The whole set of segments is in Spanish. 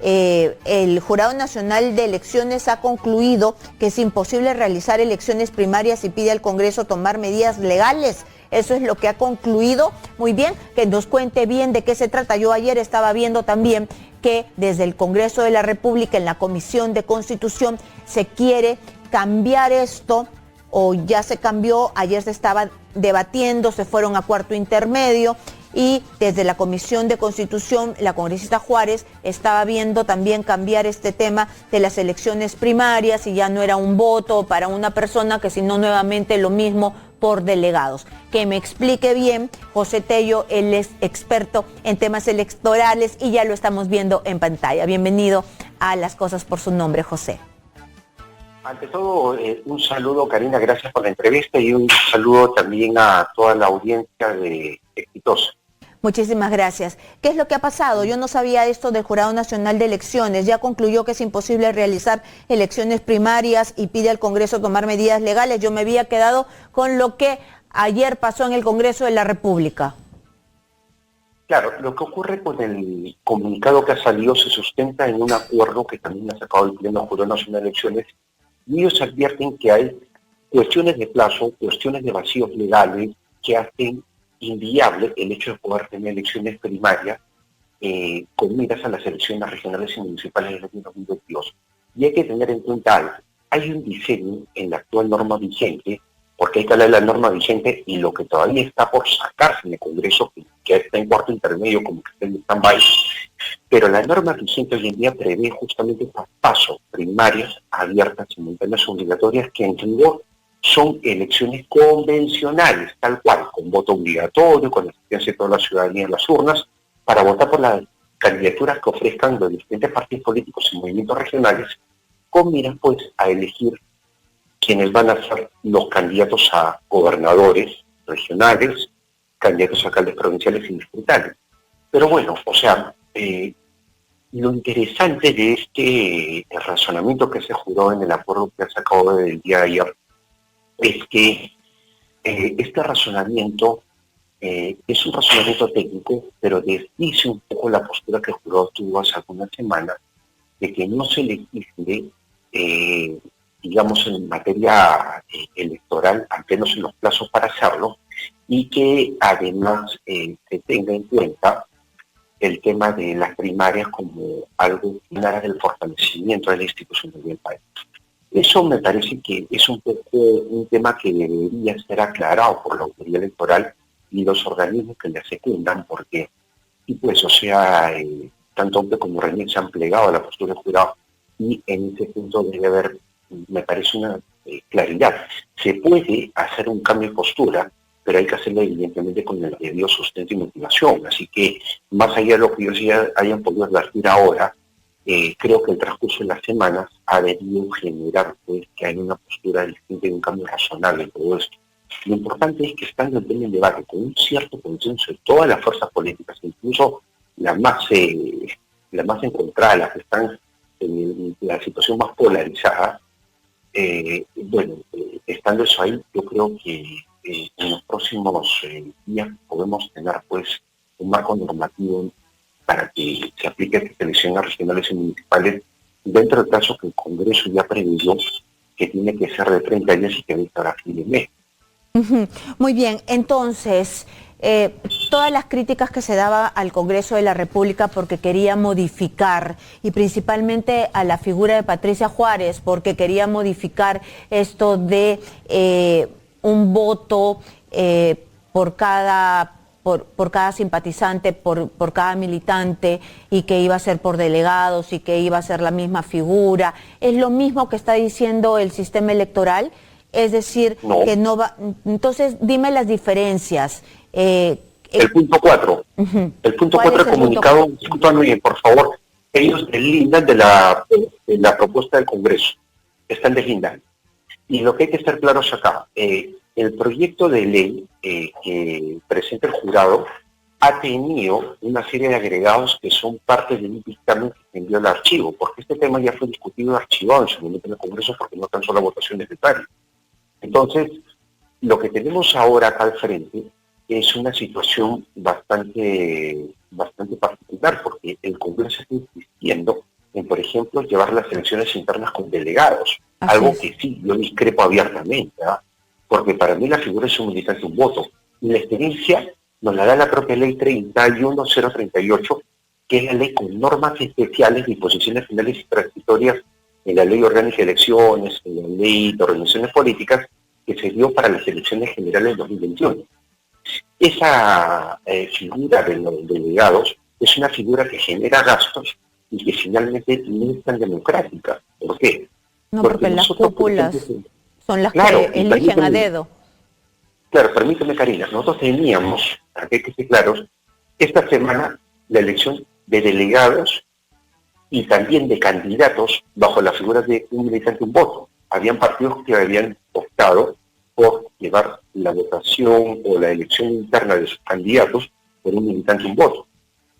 el Jurado Nacional de Elecciones ha concluido que es imposible realizar elecciones primarias y pide al Congreso tomar medidas legales. Eso es lo que ha concluido. Muy bien, que nos cuente bien de qué se trata. Yo ayer estaba viendo también que desde el Congreso de la República, en la Comisión de Constitución, se quiere cambiar esto, o ya se cambió. Ayer se estaba debatiendo, se fueron a cuarto intermedio, y desde la Comisión de Constitución, la congresista Juárez estaba viendo también cambiar este tema de las elecciones primarias, y ya no era un voto para una persona, que sino nuevamente lo mismo por delegados. Que me explique bien José Tello, él es experto en temas electorales y ya lo estamos viendo en pantalla. Bienvenido a Las Cosas por su Nombre, José. Ante todo, un saludo, Karina, gracias por la entrevista, y un saludo también a toda la audiencia de Exitosa. Muchísimas gracias. ¿Qué es lo que ha pasado? Yo no sabía esto del Jurado Nacional de Elecciones. Ya concluyó que es imposible realizar elecciones primarias y pide al Congreso tomar medidas legales. Yo me había quedado con lo que ayer pasó en el Congreso de la República. Claro, lo que ocurre con el comunicado que ha salido se sustenta en un acuerdo que también ha sacado el Pleno Jurado Nacional de Elecciones, y ellos advierten que hay cuestiones de plazo, cuestiones de vacíos legales que hacen inviable el hecho de poder tener elecciones primarias con miras a las elecciones regionales y municipales del año 2022. Y hay que tener en cuenta algo. Hay un diseño en la actual norma vigente, porque hay que hablar de la norma vigente y lo que todavía está por sacarse en el Congreso, que está en cuarto intermedio, como que está en stand-by, pero la norma vigente hoy en día prevé justamente estos pasos primarias abiertas, simultáneas, obligatorias, que en rigor son elecciones convencionales, tal cual, con voto obligatorio, con la asistencia de toda la ciudadanía en las urnas, para votar por las candidaturas que ofrezcan los diferentes partidos políticos y movimientos regionales, con miras pues a elegir quienes van a ser los candidatos a gobernadores regionales, candidatos a alcaldes provinciales y distritales. Pero bueno, o sea, lo interesante de este razonamiento que se juró en el acuerdo que ha sacado del día de ayer es que este razonamiento es un razonamiento técnico, pero desdice un poco la postura que el jurado tuvo hace algunas semanas, de que no se legisle, digamos, en materia electoral, al menos en los plazos para hacerlo, y que además se tenga en cuenta el tema de las primarias como algo en aras del fortalecimiento de la institución del país. Eso me parece que es un poco un tema que debería ser aclarado por la autoridad electoral y los organismos que la secundan, porque, y pues, o sea, tanto hombre como René se han plegado a la postura del jurado, y en ese punto debe haber, me parece, una claridad. Se puede hacer un cambio de postura, pero hay que hacerlo evidentemente con el debido sustento y motivación. Así que, más allá de lo que ellos ya hayan podido advertir ahora, creo que el transcurso de las semanas ha debido generar pues, que haya una postura distinta y un cambio razonable en todo esto. Lo importante es que estando en el debate con un cierto consenso de todas las fuerzas políticas, incluso las más encontradas, las que están en la situación más polarizada, estando eso ahí, yo creo que en los próximos días podemos tener pues un marco normativo para que se aplique estas elecciones regionales y municipales dentro del plazo que el Congreso ya previó, que tiene que ser de 30 días y que debe estar a fin de mes. Muy bien, entonces, todas las críticas que se daba al Congreso de la República porque quería modificar, y principalmente a la figura de Patricia Juárez, porque quería modificar esto de un voto por cada simpatizante, por cada militante, y que iba a ser por delegados y que iba a ser la misma figura. ¿Es lo mismo que está diciendo el sistema electoral? Es decir, no. Que no va... Entonces, dime las diferencias. El punto 4. El punto 4 del comunicado, discúlpame, por favor, ellos deslindan de la propuesta del Congreso. Están deslindando. Y lo que hay que estar claros acá, el proyecto de ley que presenta el jurado ha tenido una serie de agregados que son parte de un dictamen que se envió al archivo, porque este tema ya fue discutido y archivado en su momento en el Congreso porque no alcanzó la votación necesaria. Entonces, lo que tenemos ahora acá al frente es una situación bastante particular, porque el Congreso está insistiendo por ejemplo, llevar las elecciones internas con delegados, Así algo es. que sí, yo discrepo abiertamente, porque para mí la figura es un militante, un voto. Y la experiencia nos la da la propia ley 31038, que es la ley con normas especiales, disposiciones finales y transitorias en la ley orgánica de elecciones, en la ley de organizaciones políticas, que se dio para las elecciones generales de 2021. Esa figura de los delegados es una figura que genera gastos y que finalmente no es tan democrática. ¿Por qué? No, porque las nosotros, por cúpulas ejemplo, son las claro, que eligen a dedo. Claro, permíteme, Karina, nosotros teníamos, para que esté claros, esta semana la elección de delegados y también de candidatos bajo la figura de un militante, un voto. Habían partidos que habían optado por llevar la votación o la elección interna de sus candidatos por un militante, un voto.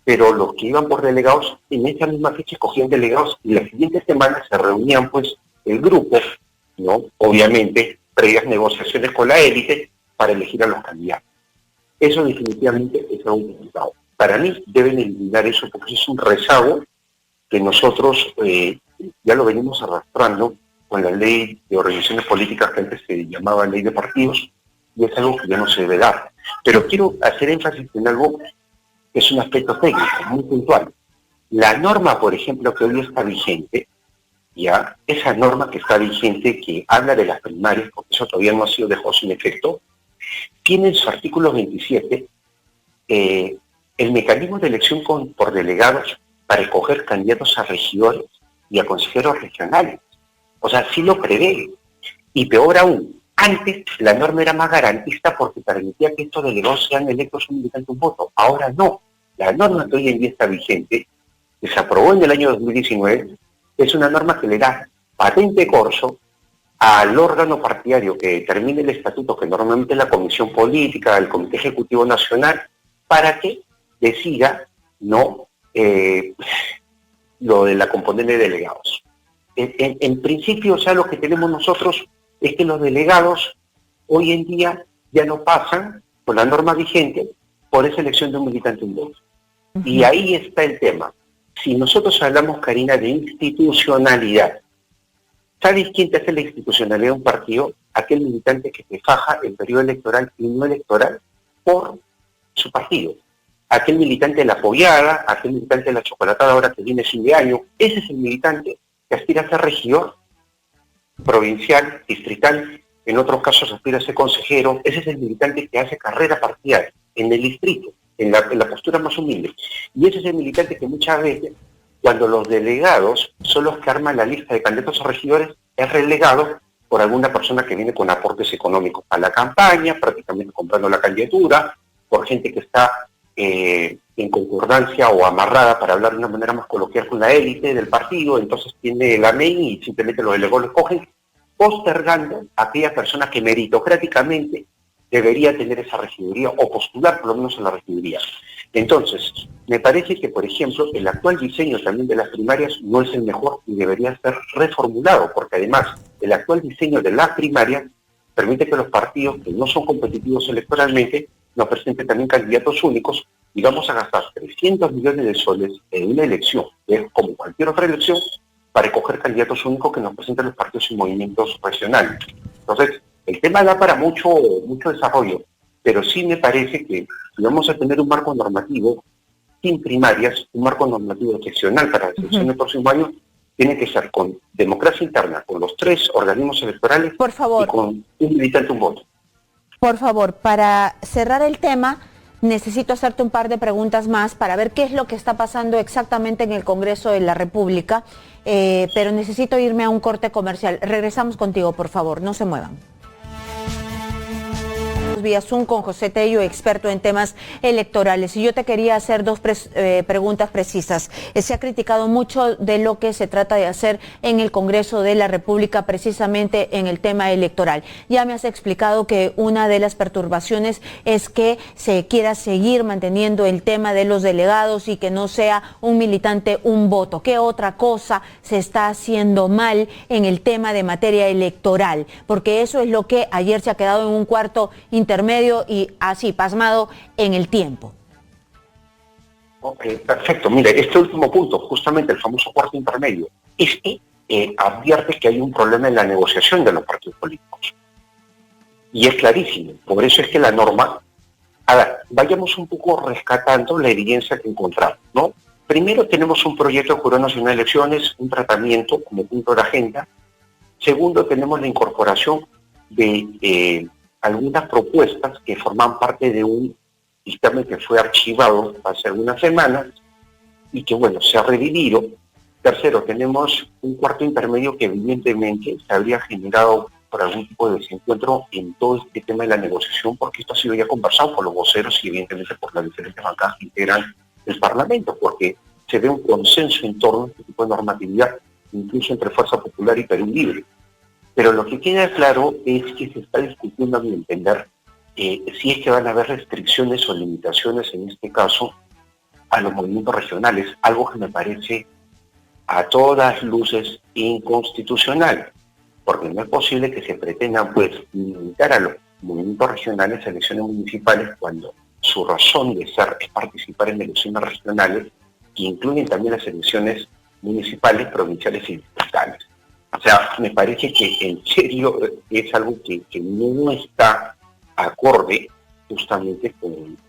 Pero los que iban por delegados, en esa misma fecha escogían delegados y la siguiente semana se reunían pues el grupo, ¿no? Obviamente, previas negociaciones con la élite para elegir a los candidatos. Eso definitivamente es algo complicado. Para mí deben eliminar eso porque es un rezago que nosotros ya lo venimos arrastrando con la ley de organizaciones políticas que antes se llamaba ley de partidos, y es algo que ya no se debe dar. Pero quiero hacer énfasis en algo que es un aspecto técnico, muy puntual. La norma, por ejemplo, que hoy está vigente, ya, esa norma que está vigente, que habla de las primarias, porque eso todavía no ha sido dejado sin efecto, tiene en su artículo 27 el mecanismo de elección por delegados para escoger candidatos a regidores y a consejeros regionales. O sea, sí lo prevé. Y peor aún, antes la norma era más garantista porque permitía que estos delegados sean electos un militante, un voto. Ahora no. La norma que hoy en día está vigente, que se aprobó en el año 2019, es una norma que le da patente corso al órgano partidario que determine el estatuto, que normalmente es la Comisión Política, el Comité Ejecutivo Nacional, para que decida no lo de la componente de delegados. En principio, o sea, lo que tenemos nosotros es que los delegados hoy en día ya no pasan por la norma vigente por esa elección de un militante en voto. Y ahí está el tema. Si nosotros hablamos, Karina, de institucionalidad, ¿sabes quién te hace la institucionalidad de un partido? Aquel militante que te faja en periodo electoral y no electoral por su partido. Aquel militante de la apoyada, aquel militante de la chocolatada ahora que viene fin de año, ese es el militante que aspira a ser regidor provincial, distrital, en otros casos aspira a ser consejero. Ese es el militante que hace carrera partidaria en el distrito, en la postura más humilde. Y ese es el militante que muchas veces, cuando los delegados son los que arman la lista de candidatos a regidores, es relegado por alguna persona que viene con aportes económicos a la campaña, prácticamente comprando la candidatura, por gente que está en concordancia o amarrada, para hablar de una manera más coloquial, con la élite del partido. Entonces tiene la MEI y simplemente los delegados lo escogen, postergando a aquella persona que meritocráticamente debería tener esa regiduría o postular por lo menos a la regiduría. Entonces, me parece que, por ejemplo, el actual diseño también de las primarias no es el mejor y debería ser reformulado, porque además el actual diseño de las primarias permite que los partidos que no son competitivos electoralmente nos presenten también candidatos únicos y vamos a gastar 300 millones de soles en una elección, que es como cualquier otra elección, para escoger candidatos únicos que nos presenten los partidos y movimientos regionales. Entonces, el tema da para mucho desarrollo, pero sí me parece que si vamos a tener un marco normativo sin primarias, un marco normativo excepcional para la elección del próximo año, tiene que ser con democracia interna, con los 3 organismos electorales, por favor, y con un militante, un voto. Por favor, para cerrar el tema, necesito hacerte un par de preguntas más para ver qué es lo que está pasando exactamente en el Congreso de la República, pero necesito irme a un corte comercial. Regresamos contigo, por favor, no se muevan. Vía Zoom con José Tello, experto en temas electorales. Y yo te quería hacer dos preguntas precisas. Se ha criticado mucho de lo que se trata de hacer en el Congreso de la República precisamente en el tema electoral. Ya me has explicado que una de las perturbaciones es que se quiera seguir manteniendo el tema de los delegados y que no sea un militante, un voto. ¿Qué otra cosa se está haciendo mal en el tema de materia electoral? Porque eso es lo que ayer se ha quedado en un cuarto intermedio y así pasmado en el tiempo. Perfecto. Mire, este último punto, justamente el famoso cuarto intermedio, advierte que hay un problema en la negociación de los partidos políticos. Y es clarísimo. Por eso es que la norma... A ver, vayamos un poco rescatando la evidencia que encontramos, ¿no? Primero tenemos un proyecto de Jurado Nacional de Elecciones, un tratamiento como punto de agenda. Segundo, tenemos la incorporación de algunas propuestas que forman parte de un dictamen que fue archivado hace algunas semanas y que, bueno, se ha revivido. Tercero, tenemos un cuarto intermedio que evidentemente se habría generado por algún tipo de desencuentro en todo este tema de la negociación, porque esto ha sido ya conversado por los voceros y evidentemente por las diferentes bancadas que integran el Parlamento, porque se ve un consenso en torno a este tipo de normatividad, incluso entre Fuerza Popular y Perú Libre. Pero lo que queda claro es que se está discutiendo, a mi entender, si es que van a haber restricciones o limitaciones, en este caso, a los movimientos regionales, algo que me parece a todas luces inconstitucional, porque no es posible que se pretendan, pues, limitar a los movimientos regionales a elecciones municipales cuando su razón de ser es participar en elecciones regionales, que incluyen también las elecciones municipales, provinciales y distritales. O sea, me parece que en serio es algo que no está acorde justamente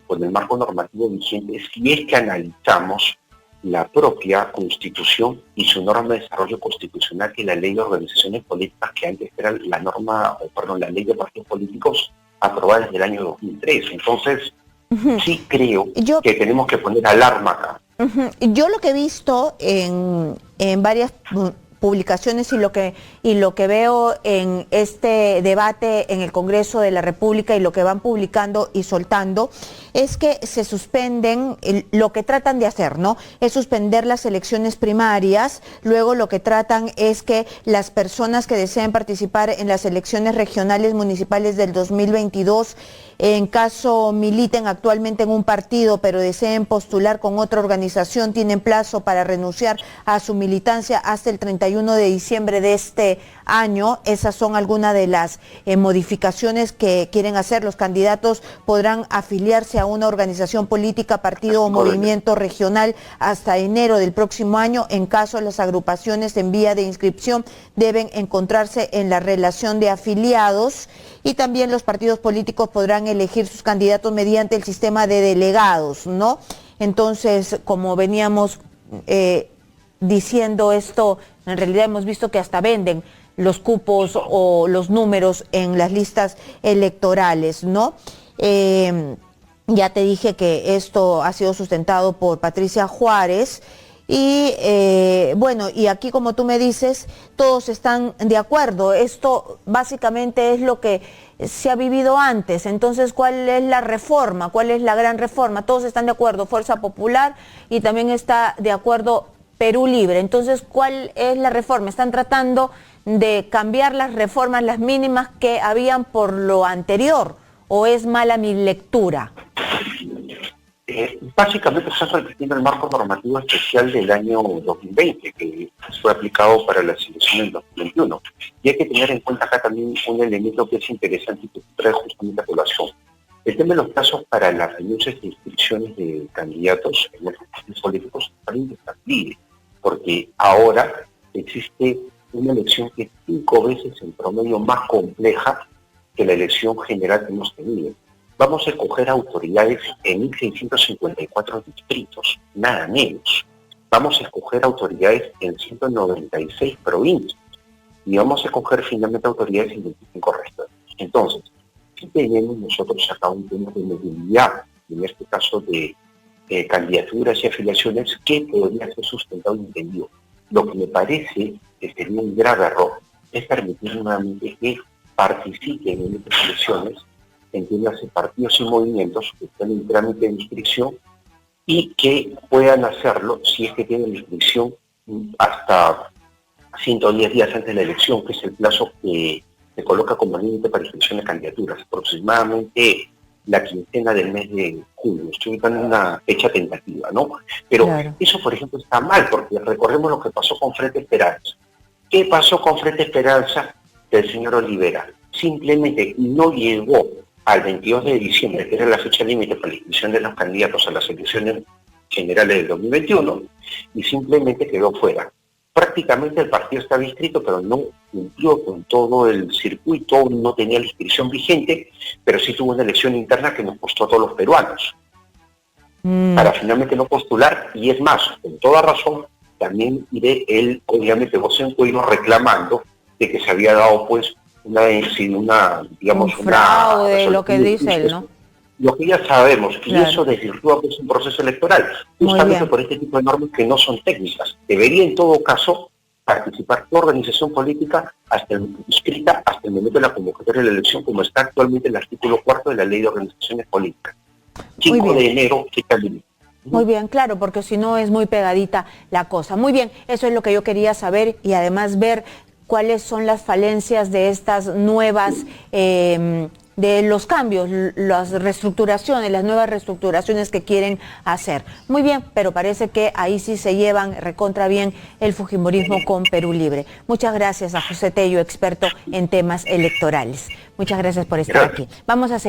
con el marco normativo vigente si es que analizamos la propia Constitución y su norma de desarrollo constitucional, que es la Ley de Organizaciones Políticas, que antes era la Ley de Partidos Políticos aprobada desde el año 2003. Entonces, sí creo que tenemos que poner alarma acá. Yo lo que he visto en varias publicaciones y lo que veo en este debate en el Congreso de la República y lo que van publicando y soltando es que se suspenden, lo que tratan de hacer, ¿no? Es suspender las elecciones primarias. Luego lo que tratan es que las personas que deseen participar en las elecciones regionales municipales del 2022, en caso militen actualmente en un partido pero deseen postular con otra organización, tienen plazo para renunciar a su militancia hasta el 31 de diciembre de este año. Esas son algunas de las modificaciones que quieren hacer. Los candidatos podrán afiliarse a una organización política, partido o movimiento regional hasta enero del próximo año. En caso las agrupaciones en vía de inscripción deben encontrarse en la relación de afiliados, y también los partidos políticos podrán elegir sus candidatos mediante el sistema de delegados, ¿no? Entonces, como veníamos diciendo esto, en realidad hemos visto que hasta venden los cupos o los números en las listas electorales, ¿no? Ya te dije que esto ha sido sustentado por Patricia Juárez. Y bueno, y aquí, como tú me dices, todos están de acuerdo. Esto básicamente es lo que se ha vivido antes. Entonces, ¿cuál es la reforma? ¿Cuál es la gran reforma? Todos están de acuerdo, Fuerza Popular, y también está de acuerdo Perú Libre. Entonces, ¿cuál es la reforma? ¿Están tratando de cambiar las reformas, las mínimas que habían por lo anterior? ¿O es mala mi lectura? Básicamente se está repitiendo el marco normativo especial del año 2020, que fue aplicado para las elecciones del 2021. Y hay que tener en cuenta acá también un elemento que es interesante y que trae justamente a población. El tema de los plazos para las renuncias e inscripciones de candidatos en los partidos políticos también está libre, porque ahora existe una elección que es 5 veces en promedio más compleja que la elección general que hemos tenido. Vamos a escoger autoridades en 1.654 distritos, nada menos. Vamos a escoger autoridades en 196 provincias y vamos a escoger finalmente autoridades en 25 regiones. Entonces, si tenemos nosotros acá un tema de movilidad, en este caso de candidaturas y afiliaciones, que podría ser sustentado y entendido. Lo que me parece que sería un grave error es permitir nuevamente que participen en estas elecciones, entiéndase, partidos y movimientos que están en trámite de inscripción y que puedan hacerlo si es que tienen la inscripción hasta 110 días antes de la elección, que es el plazo que se coloca como límite para inscripción de candidaturas, aproximadamente la quincena del mes de junio. Estoy ubicando una fecha tentativa, ¿no? Pero claro, eso, por ejemplo, está mal, porque recordemos lo que pasó con Frente Esperanza. ¿Qué pasó con Frente Esperanza del señor Olivera? Simplemente no llegó al 22 de diciembre, que era la fecha límite para la inscripción de los candidatos a las elecciones generales del 2021 y simplemente quedó fuera. Prácticamente el partido estaba inscrito, pero no cumplió con todo el circuito, no tenía la inscripción vigente, pero sí tuvo una elección interna que nos costó a todos los peruanos. Para finalmente no postular, y es más, con toda razón, también él obviamente José Encuentro reclamando de que se había dado pues un fraude, lo que dice él, ¿no? Lo que ya sabemos, Claro. y eso desvirtúa pues un proceso electoral, Muy justamente bien. por este tipo de normas que no son técnicas. Debería en todo caso participar tu organización política inscrita hasta el momento de la convocatoria de la elección, como está actualmente el artículo 4 de la Ley de Organizaciones Políticas. 5 de enero, fecha límite. Muy bien, claro, porque si no es muy pegadita la cosa. Muy bien, eso es lo que yo quería saber y además ver cuáles son las falencias de estas nuevas, de los cambios, las reestructuraciones, las nuevas reestructuraciones que quieren hacer. Muy bien, pero parece que ahí sí se llevan recontra bien el fujimorismo con Perú Libre. Muchas gracias a José Tello, experto en temas electorales. Muchas gracias por estar aquí. Vamos a seguir.